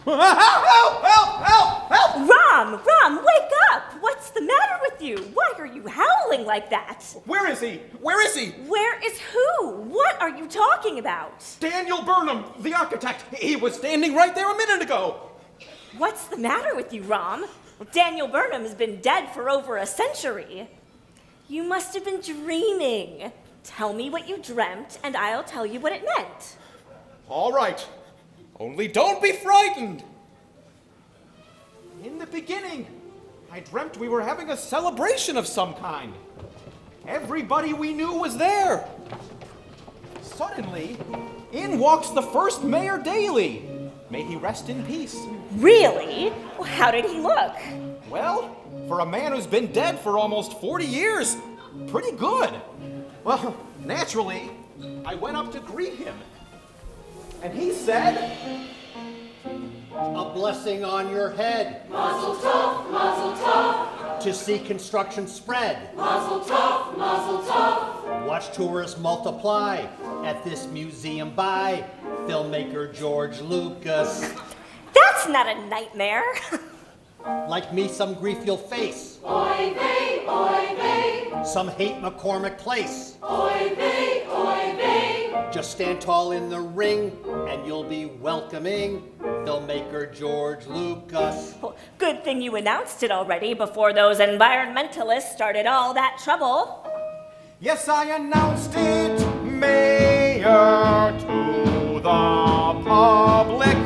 Help! Help! Help! Help! Rahm, wake up! What's the matter with you? Why are you howling like that? Where is he? Where is he? Where is who? What are you talking about? Daniel Burnham, the architect. He was standing right there a minute ago. What's the matter with you, Rahm? Daniel Burnham has been dead for over a century. You must have been dreaming. Tell me what you dreamt, and I'll tell you what it meant. All right. Only don't be frightened. In the beginning, I dreamt we were having a celebration of some kind. Everybody we knew was there. Suddenly, in walks the first Mayor Daley. May he rest in peace. Really? Well, how did he look? Well, for a man who's been dead for almost 40 years, pretty good. Well, naturally, I went up to greet him. And he said, "A blessing on your head. Mazel tov, mazel tov. To see construction spread. Mazel tov, mazel tov. Watch tourists multiply at this museum by filmmaker George Lucas. That's not a nightmare. Like me, some grief you'll face. Oy vey, oy vey. Some hate McCormick Place. Oy vey, oy vey. Just stand tall in the ring and you'll be welcoming filmmaker George Lucas. Well, good thing you announced it already before those environmentalists started all that trouble. yes, I announced it, Mayor, to the public.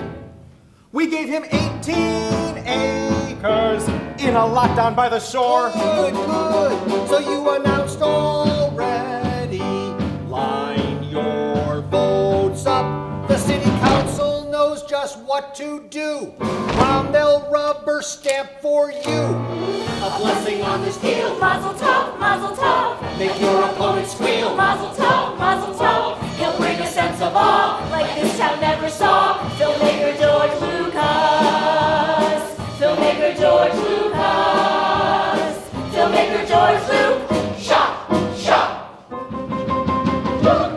We gave him 18 acres in a lot down by the shore. Good, good. So you announced already. Line your votes up. The city council knows just what to do. Rahm, they'll rubber stamp for you. A blessing on this deal. Mazel tov, mazel tov. Make your opponent squeal. Mazel tov, mazel tov. He'll bring a sense of awe like this town never saw. Filmmaker George Lucas. Filmmaker George Lucas. Filmmaker George Lucas. Shot, shot.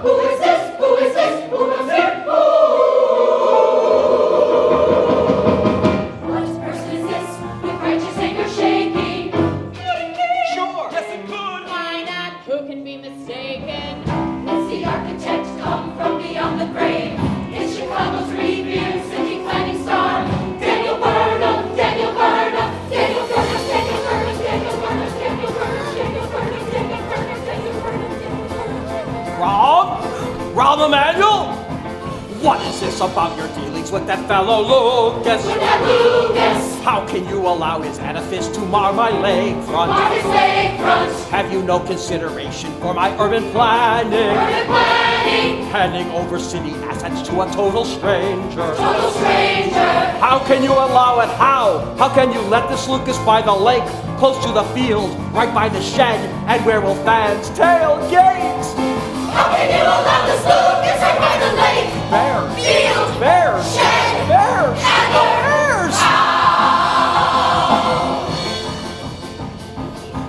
Who is this? Who is this? Who comes here? Who? What person is this? With righteous anger shaking. Sure, yes it could. Why not? Who can be mistaken? It's the architect come from beyond the grave. It's Chicago's revered city planning star. Daniel Burnham, Daniel Burnham, Daniel Burnham, Daniel Burnham, Daniel Burnham, Daniel Burnham, Daniel Burnham, Daniel Burnham, Daniel Burnham, Daniel Burnham. Rahm Emanuel? What is this about your dealings with that fellow Lucas? With that Lucas, How can you allow his edifice to mar my lakefront? on his lakefront, Have you no consideration for my urban planning? urban planning, Handing over city assets to a total stranger. total stranger. How can you allow it? How can you let this Lucas by the lake, close to the field, right by the shed, and where will fans tailgate? How can you allow this Lucas right by the lake? Bears, Field, bears, shed, bears, and bears! Ow!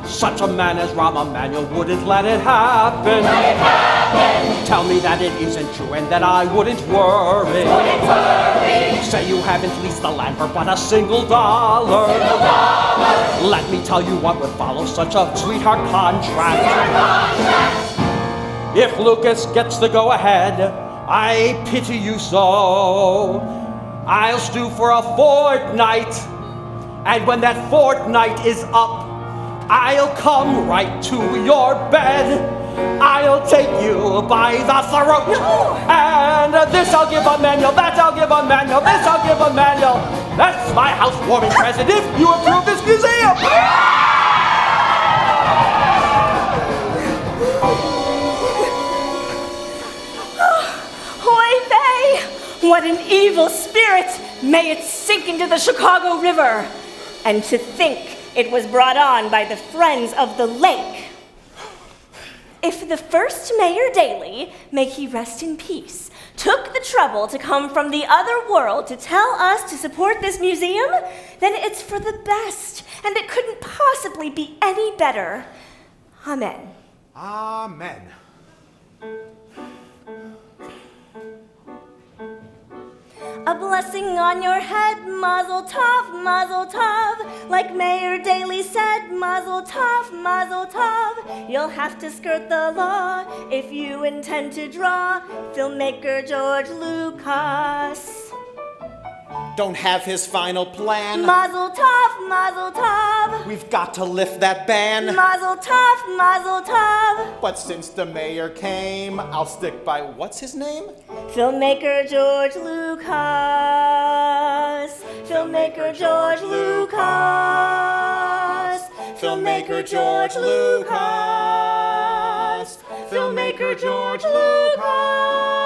Such a man as Rahm Emanuel wouldn't let it happen. Let it happen. Tell me that it isn't true and that I wouldn't worry. Wouldn't worry. Say you haven't leased the land for but a single dollar. Single dollar. Let me tell you what would follow such a sweetheart contract. Contract. If Lucas gets the go-ahead, I pity you so. I'll stew for a fortnight, and when that fortnight is up, I'll come right to your bed. I'll take you by the throat. And this I'll give Emanuel, that I'll give Emanuel, this I'll give Emanuel. That's my housewarming present if you approve this museum. Oy vey! What an evil spirit! May it sink into the Chicago River. And to think it was brought on by the Friends of the Lake. If the first Mayor Daley, may he rest in peace, took the trouble to come from the other world to tell us to support this museum, then it's for the best, and it couldn't possibly be any better. Amen. Amen. A blessing on your head, mazel tov, mazel tov. Like Mayor Daley said, mazel tov, mazel tov. You'll have to skirt the law if you intend to draw filmmaker George Lucas. Don't have his final plan. Mazel tov, mazel tov. We've got to lift that ban. Mazel tov, mazel tov. But since the mayor came, I'll stick by what's his name? Filmmaker George Lucas. Filmmaker George Lucas. Filmmaker George Lucas. Filmmaker George Lucas.